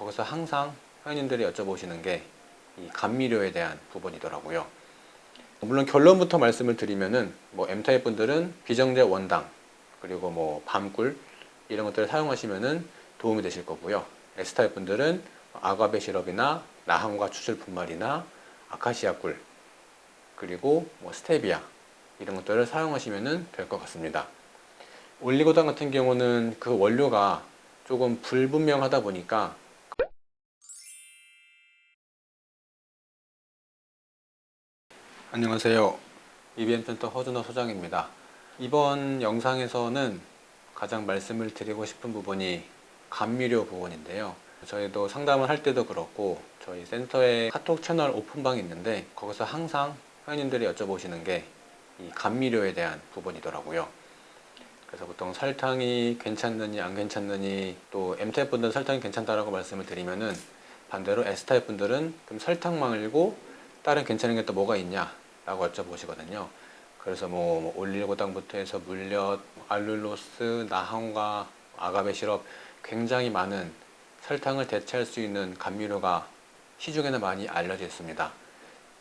거기서 항상 회원님들이 여쭤보시는 게 이 감미료에 대한 부분이더라고요. 물론 결론부터 말씀을 드리면은 M타입 분들은 비정제 원당 그리고 밤꿀 이런 것들을 사용하시면은 도움이 되실 거고요. S타입 분들은 아가베 시럽이나 나항과 추출 분말이나 아카시아 꿀 그리고 스테비아 이런 것들을 사용하시면 될 것 같습니다. 올리고당 같은 경우는 그 원료가 조금 불분명하다 보니까 안녕하세요. EBM센터 허준호 소장입니다. 이번 영상에서는 가장 말씀을 드리고 싶은 부분이 감미료 부분인데요. 저희도 상담을 할 때도 그렇고 저희 센터에 카톡 채널 오픈방이 있는데 거기서 항상 회원님들이 여쭤보시는 게 이 감미료에 대한 부분이더라고요. 그래서 보통 설탕이 괜찮느니 안 괜찮느니 또 M타입 분들은 설탕이 괜찮다라고 말씀을 드리면은 반대로 S타입 분들은 그럼 설탕 말고 다른 괜찮은 게 또 뭐가 있냐 라고 여쭤보시거든요. 그래서 올리고당부터 해서 물엿, 알룰로스, 나항과 아가베 시럽 굉장히 많은 설탕을 대체할 수 있는 감미료가 시중에는 많이 알려져 있습니다.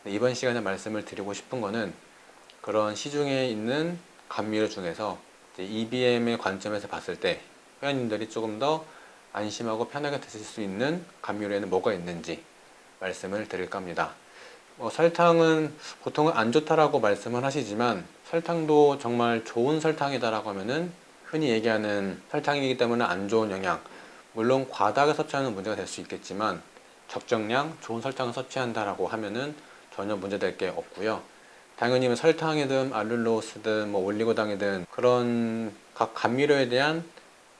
이번 시간에 말씀을 드리고 싶은 거는 그런 시중에 있는 감미료 중에서 EBM의 관점에서 봤을 때 회원님들이 조금 더 안심하고 편하게 드실 수 있는 감미료에는 뭐가 있는지 말씀을 드릴까 합니다. 설탕은 보통은 안 좋다라고 말씀을 하시지만 설탕도 정말 좋은 설탕이다라고 하면은 흔히 얘기하는 설탕이기 때문에 안 좋은 영양, 물론 과다하게 섭취하는 문제가 될 수 있겠지만 적정량 좋은 설탕을 섭취한다라고 하면은 전혀 문제될 게 없고요. 당연히 설탕이든 알룰로스든 올리고당이든 그런 각 감미료에 대한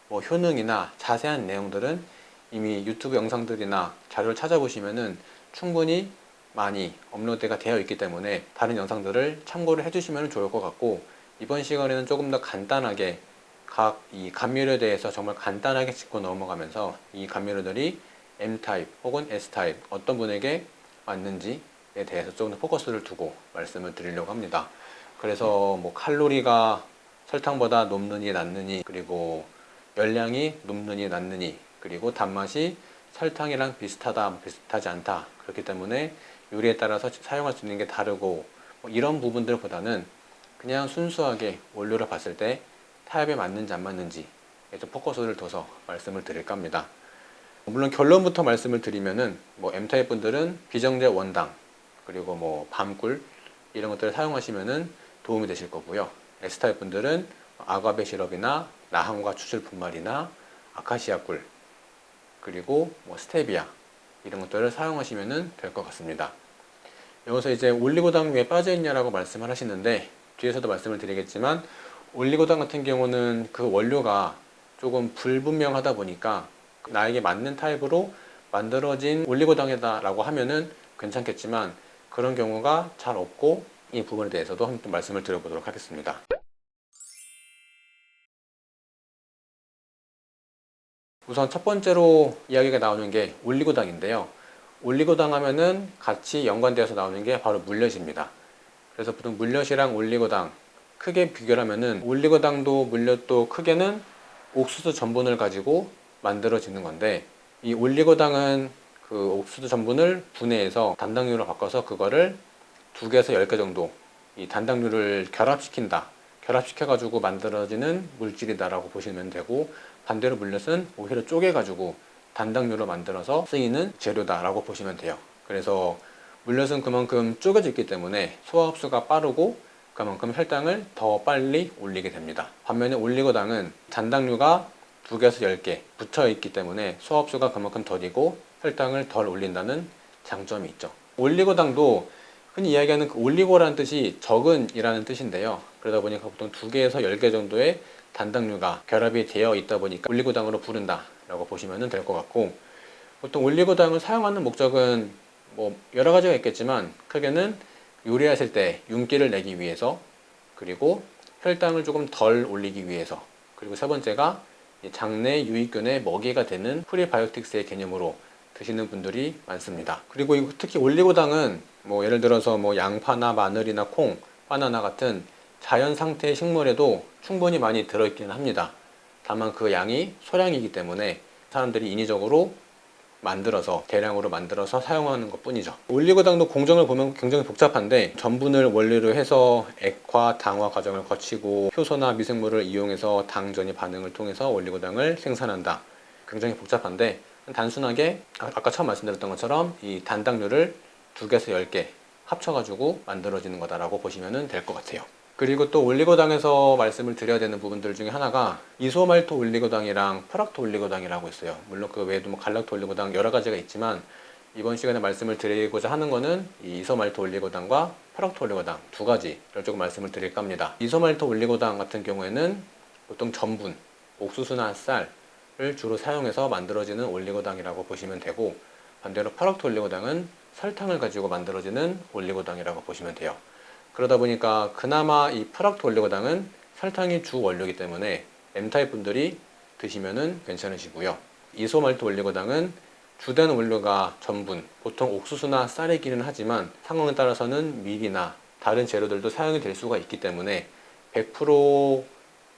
효능이나 자세한 내용들은 이미 유튜브 영상들이나 자료를 찾아보시면은 충분히 많이 업로드가 되어 있기 때문에 다른 영상들을 참고를 해주시면 좋을 것 같고, 이번 시간에는 조금 더 간단하게 각 이 감미료에 대해서 정말 간단하게 짚고 넘어가면서 이 감미료들이 M타입 혹은 S타입 어떤 분에게 맞는지에 대해서 조금 더 포커스를 두고 말씀을 드리려고 합니다. 그래서 칼로리가 설탕보다 높느니 낮느니, 그리고 열량이 높느니 낮느니, 그리고 단맛이 설탕이랑 비슷하다 비슷하지 않다, 그렇기 때문에 요리에 따라서 사용할 수 있는 게 다르고 이런 부분들보다는 그냥 순수하게 원료를 봤을 때 타입에 맞는지 안 맞는지에 좀 포커스를 둬서 말씀을 드릴까 합니다. 물론 결론부터 말씀을 드리면은 M타입 분들은 비정제 원당 그리고 밤꿀 이런 것들을 사용하시면은 도움이 되실 거고요. S타입 분들은 아가베 시럽이나 나항과 추출 분말이나 아카시아 꿀 그리고 스테비아 이런 것들을 사용하시면 될 것 같습니다. 여기서 이제 올리고당 왜 빠져있냐라고 말씀을 하시는데, 뒤에서도 말씀을 드리겠지만 올리고당 같은 경우는 그 원료가 조금 불분명하다 보니까 나에게 맞는 타입으로 만들어진 올리고당이다 라고 하면은 괜찮겠지만 그런 경우가 잘 없고, 이 부분에 대해서도 한번 말씀을 드려보도록 하겠습니다. 우선 첫 번째로 이야기가 나오는 게 올리고당인데요. 올리고당 하면은 같이 연관되어서 나오는 게 바로 물엿입니다. 그래서 보통 물엿이랑 올리고당 크게 비교를 하면은 올리고당도 물엿도 크게는 옥수수 전분을 가지고 만들어지는 건데, 이 올리고당은 그 옥수수 전분을 분해해서 단당류로 바꿔서 그거를 2개에서 10개 정도 이 단당류를 결합시켜 가지고 만들어지는 물질이다라고 보시면 되고, 반대로 물엿은 오히려 쪼개 가지고 단당류로 만들어서 쓰이는 재료다라고 보시면 돼요. 그래서 물엿은 그만큼 쪼개져 있기 때문에 소화 흡수가 빠르고 그만큼 혈당을 더 빨리 올리게 됩니다. 반면에 올리고당은 단당류가 2개에서 10개 붙어 있기 때문에 소화 흡수가 그만큼 더디고 혈당을 덜 올린다는 장점이 있죠. 올리고당도 흔히 이야기하는 그 올리고라는 뜻이 적은이라는 뜻인데요. 그러다 보니까 보통 2개에서 10개 정도의 단당류가 결합이 되어 있다 보니까 올리고당으로 부른다 라고 보시면 될 것 같고, 보통 올리고당을 사용하는 목적은 여러 가지가 있겠지만 크게는 요리하실 때 윤기를 내기 위해서, 그리고 혈당을 조금 덜 올리기 위해서, 그리고 세 번째가 장내 유익균의 먹이가 되는 프리바이오틱스의 개념으로 드시는 분들이 많습니다. 그리고 특히 올리고당은 예를 들어서 양파나 마늘이나 콩, 바나나 같은 자연 상태의 식물에도 충분히 많이 들어있기는 합니다. 다만 그 양이 소량이기 때문에 사람들이 인위적으로 만들어서 대량으로 만들어서 사용하는 것 뿐이죠. 올리고당도 공정을 보면 굉장히 복잡한데 전분을 원료로 해서 액화, 당화 과정을 거치고 효소나 미생물을 이용해서 당전이 반응을 통해서 올리고당을 생산한다. 굉장히 복잡한데 단순하게 아까 처음 말씀드렸던 것처럼 이 단당류를 2개에서 10개 합쳐가지고 만들어지는 거다라고 보시면 될 것 같아요. 그리고 또 올리고당에서 말씀을 드려야 되는 부분들 중에 하나가 이소말토 올리고당이랑 프락토 올리고당이라고 있어요. 물론 그 외에도 뭐 갈락토 올리고당 여러 가지가 있지만 이번 시간에 말씀을 드리고자 하는 거는 이 이소말토 올리고당과 프락토 올리고당 2가지를 조금 말씀을 드릴까 합니다. 이소말토 올리고당 같은 경우에는 보통 전분, 옥수수나 쌀을 주로 사용해서 만들어지는 올리고당이라고 보시면 되고, 반대로 프락토 올리고당은 설탕을 가지고 만들어지는 올리고당이라고 보시면 돼요. 그러다 보니까 그나마 이 프락토 올리고당은 설탕이 주 원료이기 때문에 M타입 분들이 드시면은 괜찮으시고요. 이소말토 올리고당은 주된 원료가 전분, 보통 옥수수나 쌀이기는 하지만 상황에 따라서는 밀이나 다른 재료들도 사용이 될 수가 있기 때문에 100%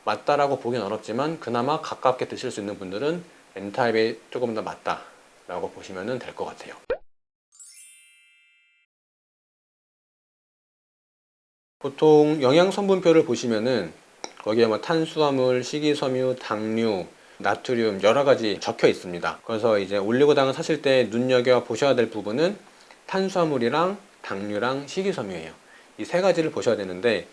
맞다라고 보기는 어렵지만 그나마 가깝게 드실 수 있는 분들은 M타입이 조금 더 맞다라고 보시면 될 것 같아요. 보통 영양성분표를 보시면은 거기에 뭐 탄수화물, 식이섬유, 당류, 나트륨 여러 가지 적혀 있습니다. 그래서 이제 올리고당을 사실 때 눈여겨 보셔야 될 부분은 탄수화물이랑 당류랑 식이섬유예요. 이 3가지를 보셔야 되는데,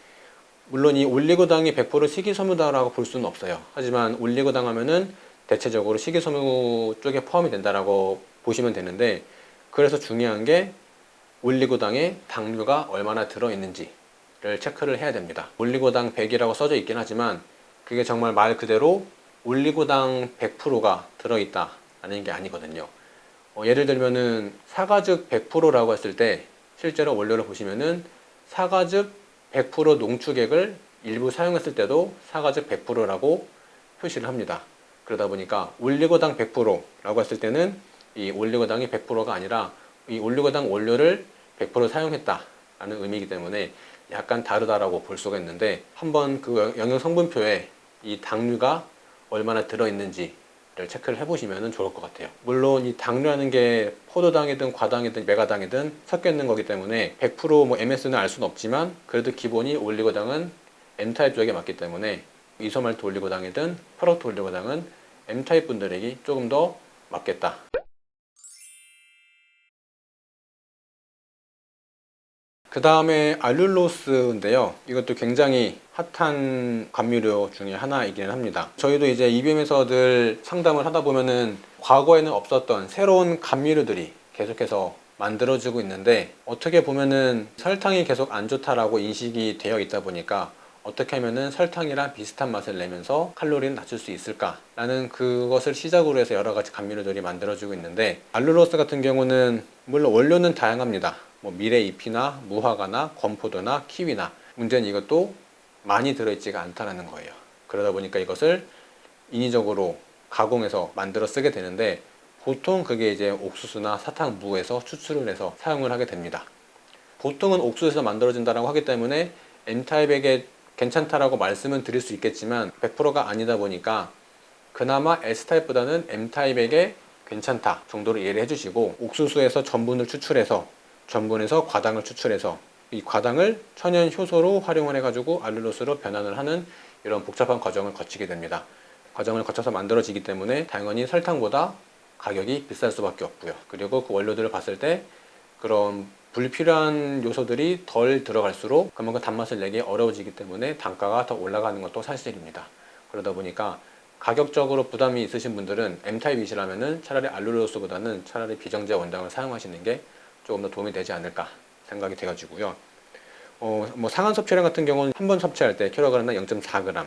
물론 이 올리고당이 100% 식이섬유다라고 볼 수는 없어요. 하지만 올리고당 하면은 대체적으로 식이섬유 쪽에 포함이 된다라고 보시면 되는데, 그래서 중요한 게 올리고당에 당류가 얼마나 들어있는지를 체크를 해야 됩니다. 올리고당 100이라고 써져 있긴 하지만 그게 정말 말 그대로 올리고당 100%가 들어있다 라는 게 아니거든요. 예를 들면은 사과즙 100%라고 했을 때 실제로 원료를 보시면은 사과즙 100% 농축액을 일부 사용했을 때도 사과즙 100%라고 표시를 합니다. 그러다 보니까 올리고당 100%라고 했을 때는 이 올리고당이 100%가 아니라 이 올리고당 원료를 100% 사용했다라는 의미이기 때문에 약간 다르다라고 볼 수가 있는데, 한번 그 영양 성분표에 이 당류가 얼마나 들어있는지를 체크를 해보시면 좋을 것 같아요. 물론 이 당류라는 게 포도당이든 과당이든 메가당이든 섞여 있는 거기 때문에 100% MS는 알 수는 없지만 그래도 기본이 올리고당은 M타입 쪽에 맞기 때문에 이소말토 올리고당이든 프락토 올리고당은 M타입 분들에게 조금 더 맞겠다. 그 다음에 알룰로스인데요. 이것도 굉장히 핫한 감미료 중에 하나이기는 합니다. 저희도 이제 EBM에서 늘 상담을 하다 보면은 과거에는 없었던 새로운 감미료들이 계속해서 만들어지고 있는데, 어떻게 보면은 설탕이 계속 안 좋다라고 인식이 되어 있다 보니까 어떻게 하면은 설탕이랑 비슷한 맛을 내면서 칼로리는 낮출 수 있을까라는 그것을 시작으로 해서 여러 가지 감미료들이 만들어지고 있는데, 알룰로스 같은 경우는 물론 원료는 다양합니다. 뭐 미래잎이나 무화과나 건포도나 키위나, 문제는 이것도 많이 들어있지가 않다는 거예요. 그러다 보니까 이것을 인위적으로 가공해서 만들어 쓰게 되는데, 보통 그게 이제 옥수수나 사탕, 무에서 추출을 해서 사용을 하게 됩니다. 보통은 옥수수에서 만들어진다고 하기 때문에 M타입에게 괜찮다라고 말씀은 드릴 수 있겠지만 100%가 아니다 보니까 그나마 S타입보다는 M타입에게 괜찮다 정도로 이해를 해주시고, 옥수수에서 전분을 추출해서 전분에서 과당을 추출해서 이 과당을 천연 효소로 활용을 해가지고 알룰로스로 변환을 하는 이런 복잡한 과정을 거치게 됩니다. 과정을 거쳐서 만들어지기 때문에 당연히 설탕보다 가격이 비쌀 수밖에 없고요. 그리고 그 원료들을 봤을 때 그런 불필요한 요소들이 덜 들어갈수록 그만큼 단맛을 내기 어려워지기 때문에 단가가 더 올라가는 것도 사실입니다. 그러다 보니까 가격적으로 부담이 있으신 분들은 M타입이시라면은 차라리 알룰로스보다는 차라리 비정제 원당을 사용하시는 게 조금 더 도움이 되지 않을까 생각이 돼가지고요. 뭐 상한 섭취량 같은 경우는 한 번 섭취할 때 킬로그램당 0.4g,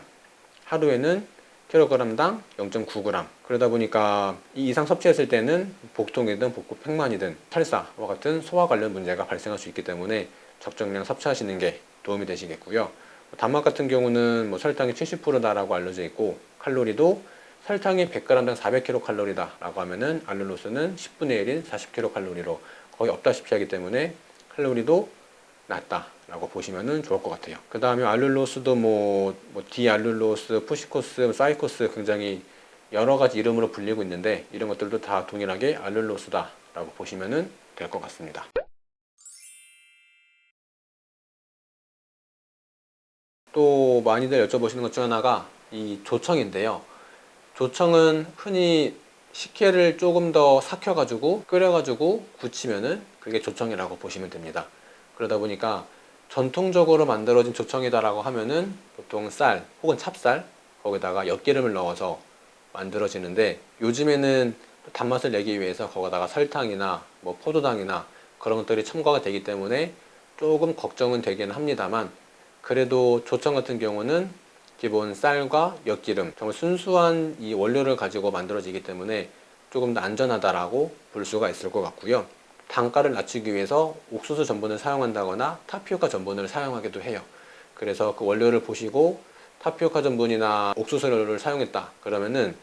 하루에는 킬로그램당 0.9g. 그러다 보니까 이 이상 섭취했을 때는 복통이든 복부 팽만이든 탈사와 같은 소화 관련 문제가 발생할 수 있기 때문에 적정량 섭취하시는 게 도움이 되시겠고요. 단맛 같은 경우는 뭐 설탕이 70%다라고 알려져 있고, 칼로리도 설탕이 100g당 400kcal라고 하면은 알룰로스는 10분의 1인 40kcal로 거의 없다시피 하기 때문에 칼로리도 낮다라고 보시면 좋을 것 같아요. 그 다음에 알룰로스도 뭐 디알룰로스, 푸시코스, 사이코스 굉장히 여러 가지 이름으로 불리고 있는데 이런 것들도 다 동일하게 알룰로스다 라고 보시면 될 것 같습니다. 또 많이들 여쭤보시는 것 중 하나가 이 조청인데요. 조청은 흔히 식혜를 조금 더 삭혀가지고 끓여가지고 굳히면은 그게 조청이라고 보시면 됩니다. 그러다 보니까 전통적으로 만들어진 조청이다라고 하면은 보통 쌀 혹은 찹쌀 거기다가 엿기름을 넣어서 만들어지는데, 요즘에는 단맛을 내기 위해서 거기다가 설탕이나 뭐 포도당이나 그런 것들이 첨가가 되기 때문에 조금 걱정은 되긴 합니다만, 그래도 조청 같은 경우는 기본 쌀과 엿기름, 정말 순수한 이 원료를 가지고 만들어지기 때문에 조금 더 안전하다라고 볼 수가 있을 것 같고요. 단가를 낮추기 위해서 옥수수 전분을 사용한다거나 타피오카 전분을 사용하기도 해요. 그래서 그 원료를 보시고 타피오카 전분이나 옥수수를 사용했다 그러면은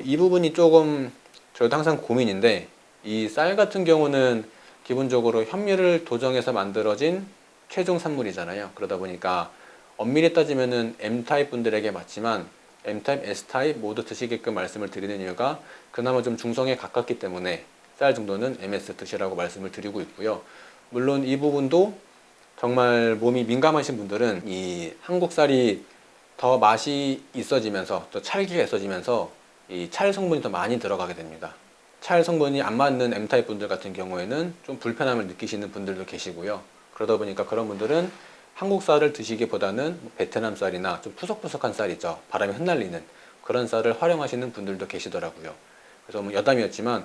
이 부분이 조금 저도 항상 고민인데, 이 쌀 같은 경우는 기본적으로 현미를 도정해서 만들어진 최종 산물이잖아요. 그러다 보니까 엄밀히 따지면은 M타입 분들에게 맞지만 M타입, S타입 모두 드시게끔 말씀을 드리는 이유가 그나마 좀 중성에 가깝기 때문에 쌀 정도는 MS 드시라고 말씀을 드리고 있고요. 물론 이 부분도 정말 몸이 민감하신 분들은 이 한국 쌀이 더 맛이 있어지면서 또 찰기가 있어지면서 이 찰 성분이 더 많이 들어가게 됩니다. 찰 성분이 안 맞는 M타입 분들 같은 경우에는 좀 불편함을 느끼시는 분들도 계시고요. 그러다 보니까 그런 분들은 한국 쌀을 드시기보다는 베트남 쌀이나 좀 푸석푸석한 쌀 있죠. 바람에 흩날리는 그런 쌀을 활용하시는 분들도 계시더라고요. 그래서 뭐 여담이었지만,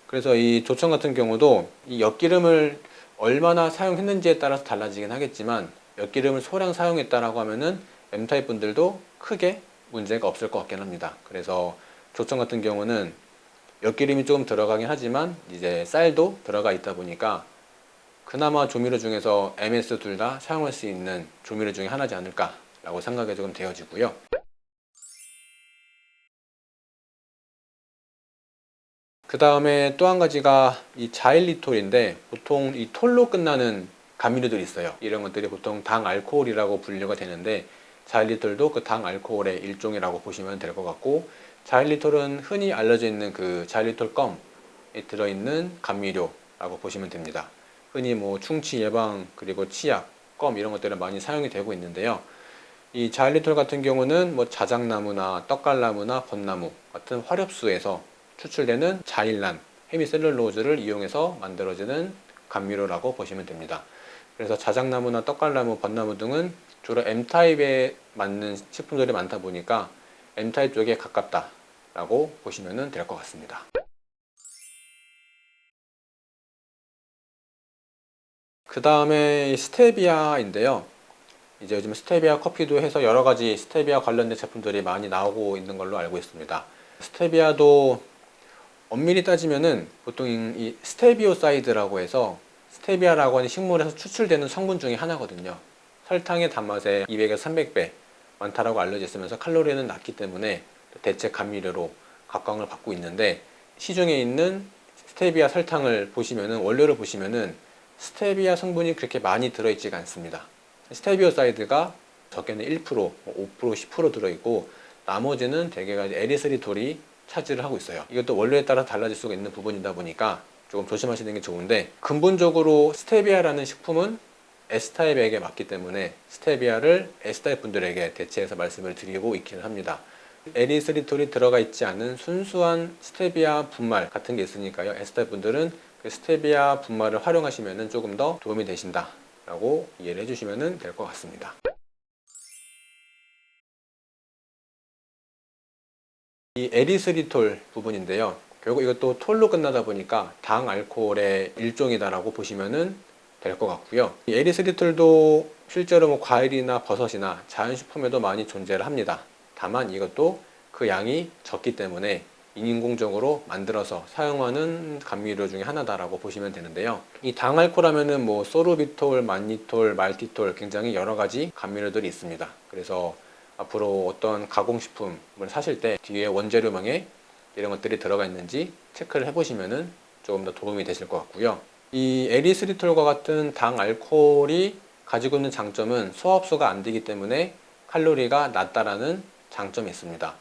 그래서 이 조청 같은 경우도 이 엿기름을 얼마나 사용했는지에 따라서 달라지긴 하겠지만, 엿기름을 소량 사용했다라고 하면은 M타입 분들도 크게 문제가 없을 것 같긴 합니다. 그래서 조청 같은 경우는 엿기름이 조금 들어가긴 하지만 이제 쌀도 들어가 있다 보니까 그나마 조미료 중에서 MS 둘 다 사용할 수 있는 조미료 중에 하나지 않을까라고 생각이 조금 되어지고요. 그 다음에 또 한 가지가 이 자일리톨인데, 보통 이 톨로 끝나는 감미료들이 있어요. 이런 것들이 보통 당 알코올이라고 분류가 되는데, 자일리톨도 그 당 알코올의 일종이라고 보시면 될 것 같고, 자일리톨은 흔히 알려져 있는 그 자일리톨 껌에 들어있는 감미료라고 보시면 됩니다. 흔히 뭐 충치 예방 그리고 치약, 껌 이런 것들은 많이 사용이 되고 있는데요. 이 자일리톨 같은 경우는 뭐 자작나무나 떡갈나무나 벚나무 같은 화렵수에서 추출되는 자일란, 헤미셀룰로즈를 이용해서 만들어지는 감미료라고 보시면 됩니다. 그래서 자작나무나 떡갈나무, 벚나무 등은 주로 M타입에 맞는 식품들이 많다 보니까 M타입 쪽에 가깝다라고 보시면 될 것 같습니다. 그 다음에 스테비아인데요. 이제 요즘 스테비아 커피도 해서 여러 가지 스테비아 관련된 제품들이 많이 나오고 있는 걸로 알고 있습니다. 스테비아도 엄밀히 따지면은 보통 이 스테비오사이드라고 해서 스테비아라고 하는 식물에서 추출되는 성분 중에 하나거든요. 설탕의 단맛에 200에서 300배 많다라고 알려져 있으면서 칼로리는 낮기 때문에 대체 감미료로 각광을 받고 있는데, 시중에 있는 스테비아 설탕을 보시면은 원료를 보시면은 스테비아 성분이 그렇게 많이 들어있지가 않습니다. 스테비오사이드가 적게는 1%, 5%, 10% 들어있고 나머지는 대개가 에리스리톨이 차지를 하고 있어요. 이것도 원료에 따라 달라질 수가 있는 부분이다 보니까 조금 조심하시는 게 좋은데, 근본적으로 스테비아라는 식품은 S타입에게 맞기 때문에 스테비아를 S타입 분들에게 대체해서 말씀을 드리고 있기는 합니다. 에리스리톨이 들어가 있지 않은 순수한 스테비아 분말 같은 게 있으니까요. S타입 분들은 그 스테비아 분말을 활용하시면 조금 더 도움이 되신다 라고 이해를 해주시면 될 것 같습니다. 이 에리스리톨 부분인데요. 결국 이것도 톨로 끝나다 보니까 당 알코올의 일종이다라고 보시면 될 것 같고요. 이 에리스리톨도 실제로 뭐 과일이나 버섯이나 자연식품에도 많이 존재를 합니다. 다만 이것도 그 양이 적기 때문에 인공적으로 만들어서 사용하는 감미료 중에 하나다라고 보시면 되는데요. 이 당알코올 하면은 뭐 소르비톨, 만니톨, 말티톨 굉장히 여러 가지 감미료들이 있습니다. 그래서 앞으로 어떤 가공식품을 사실 때 뒤에 원재료명에 이런 것들이 들어가 있는지 체크를 해보시면 조금 더 도움이 되실 것 같고요. 이 에리스리톨과 같은 당 알코올이 가지고 있는 장점은 소화흡수가 안 되기 때문에 칼로리가 낮다라는 장점이 있습니다.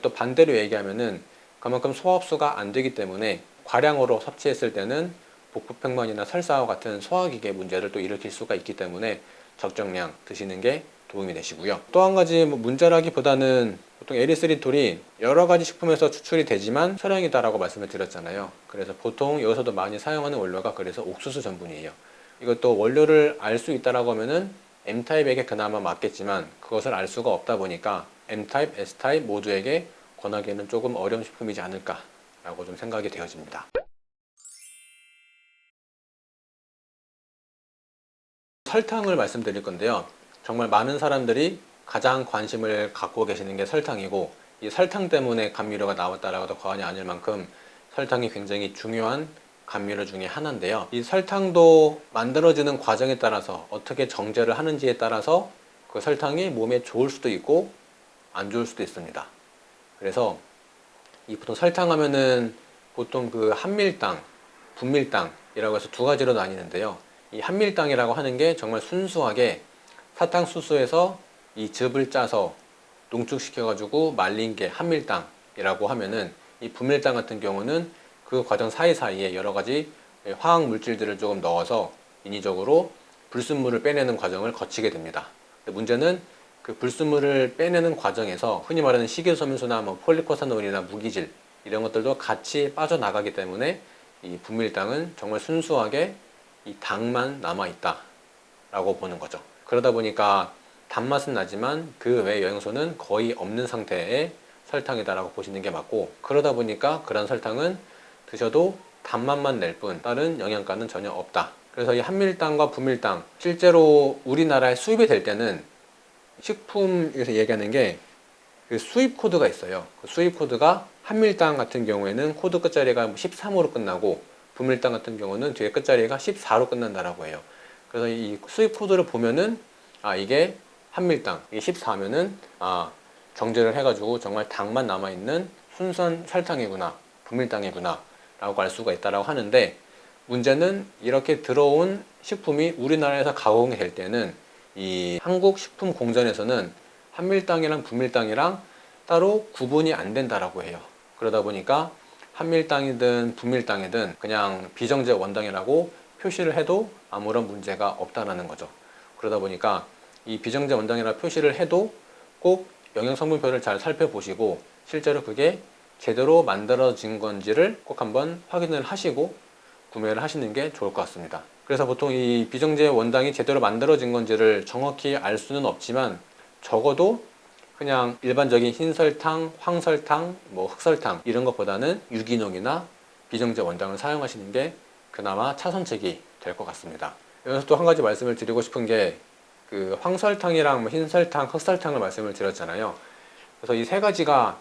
또 반대로 얘기하면은 그만큼 소화 흡수가 안 되기 때문에 과량으로 섭취했을 때는 복부팽만이나 설사와 같은 소화기계 문제를 또 일으킬 수가 있기 때문에 적정량 드시는 게 도움이 되시고요. 또 한 가지 문제라기보다는 보통 에리스리톨이 여러 가지 식품에서 추출이 되지만 소량이다라고 말씀을 드렸잖아요. 그래서 보통 여기서도 많이 사용하는 원료가 그래서 옥수수 전분이에요. 이것도 원료를 알 수 있다라고 하면은 M타입에게 그나마 맞겠지만 그것을 알 수가 없다 보니까 M타입, S타입 모두에게 권하기에는 조금 어려운 식품이지 않을까라고 좀 생각이 되어집니다. 설탕을 말씀드릴 건데요. 정말 많은 사람들이 가장 관심을 갖고 계시는 게 설탕이고, 이 설탕 때문에 감미료가 나왔다라고 해도 과언이 아닐 만큼 설탕이 굉장히 중요한 감미료 중에 하나인데요. 이 설탕도 만들어지는 과정에 따라서 어떻게 정제를 하는지에 따라서 그 설탕이 몸에 좋을 수도 있고 안 좋을 수도 있습니다. 그래서 이 보통 설탕 하면은 보통 그 한밀당, 분밀당이라고 해서 두 가지로 나뉘는데요. 이 한밀당이라고 하는 게 정말 순수하게 사탕수수에서 이 즙을 짜서 농축시켜가지고 말린 게 한밀당이라고 하면은, 이 분밀당 같은 경우는 그 과정 사이사이에 여러 가지 화학 물질들을 조금 넣어서 인위적으로 불순물을 빼내는 과정을 거치게 됩니다. 근데 문제는 그 불순물을 빼내는 과정에서 흔히 말하는 식이섬유소나 폴리코사노일이나 무기질 이런 것들도 같이 빠져나가기 때문에 이 분밀당은 정말 순수하게 이 당만 남아있다 라고 보는 거죠. 그러다 보니까 단맛은 나지만 그 외 영양소는 거의 없는 상태의 설탕이다라고 보시는 게 맞고, 그러다 보니까 그런 설탕은 드셔도 단맛만 낼 뿐 다른 영양가는 전혀 없다. 그래서 이 한밀당과 분밀당, 실제로 우리나라에 수입이 될 때는 식품에서 얘기하는 게 그 수입 코드가 있어요. 그 수입 코드가 한밀당 같은 경우에는 코드 끝자리가 13으로 끝나고, 분밀당 같은 경우는 뒤에 끝자리가 14로 끝난다라고 해요. 그래서 이 수입 코드를 보면은 이게 한밀당, 이게 14면은 정제를 해가지고 정말 당만 남아있는 순수한 설탕이구나, 분밀당이구나 라고 알 수가 있다라고 하는데, 문제는 이렇게 들어온 식품이 우리나라에서 가공이 될 때는 이 한국식품공전에서는 한밀당이랑 분밀당이랑 따로 구분이 안 된다라고 해요. 그러다 보니까 한밀당이든 분밀당이든 그냥 비정제 원당이라고 표시를 해도 아무런 문제가 없다라는 거죠. 그러다 보니까 이 비정제 원당이라 표시를 해도 꼭 영양성분표를 잘 살펴보시고 실제로 그게 제대로 만들어진 건지를 꼭 한번 확인을 하시고 구매를 하시는 게 좋을 것 같습니다. 그래서 보통 이 비정제 원당이 제대로 만들어진 건지를 정확히 알 수는 없지만 적어도 그냥 일반적인 흰설탕, 황설탕, 흑설탕 이런 것보다는 유기농이나 비정제 원당을 사용하시는 게 그나마 차선책이 될 것 같습니다. 여기서 또 한 가지 말씀을 드리고 싶은 게, 그 황설탕이랑 흰설탕, 흑설탕을 말씀을 드렸잖아요. 그래서 이 세 가지가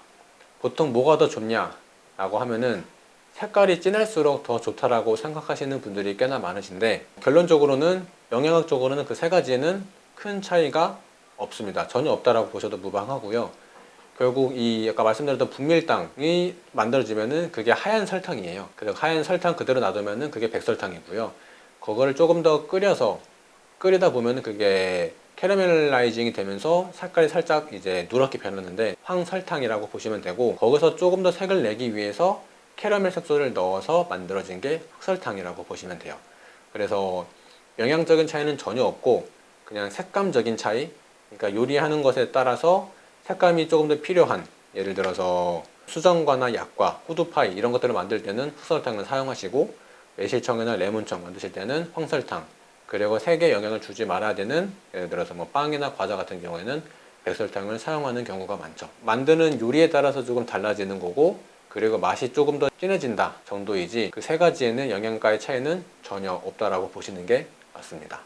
보통 뭐가 더 좋냐라고 하면은 색깔이 진할수록 더 좋다라고 생각하시는 분들이 꽤나 많으신데, 결론적으로는 영양학적으로는 그 세 가지에는 큰 차이가 없습니다. 전혀 없다라고 보셔도 무방하고요. 결국 이 아까 말씀드렸던 분밀당이 만들어지면은 그게 하얀 설탕이에요. 그래서 하얀 설탕 그대로 놔두면은 그게 백설탕이고요. 그거를 조금 더 끓이다 보면은 그게 캐러멜라이징이 되면서 색깔이 살짝 이제 누렇게 변하는데 황설탕이라고 보시면 되고, 거기서 조금 더 색을 내기 위해서 캐러멜 색소를 넣어서 만들어진 게 흑설탕이라고 보시면 돼요. 그래서 영양적인 차이는 전혀 없고 그냥 색감적인 차이, 그러니까 요리하는 것에 따라서 색감이 조금 더 필요한, 예를 들어서 수정과나 약과, 후두파이 이런 것들을 만들 때는 흑설탕을 사용하시고, 매실청이나 레몬청 만드실 때는 황설탕, 그리고 색에 영향을 주지 말아야 되는, 예를 들어서 빵이나 과자 같은 경우에는 백설탕을 사용하는 경우가 많죠. 만드는 요리에 따라서 조금 달라지는 거고, 그리고 맛이 조금 더 진해진다 정도이지 그 세 가지에는 영양가의 차이는 전혀 없다라고 보시는 게 맞습니다.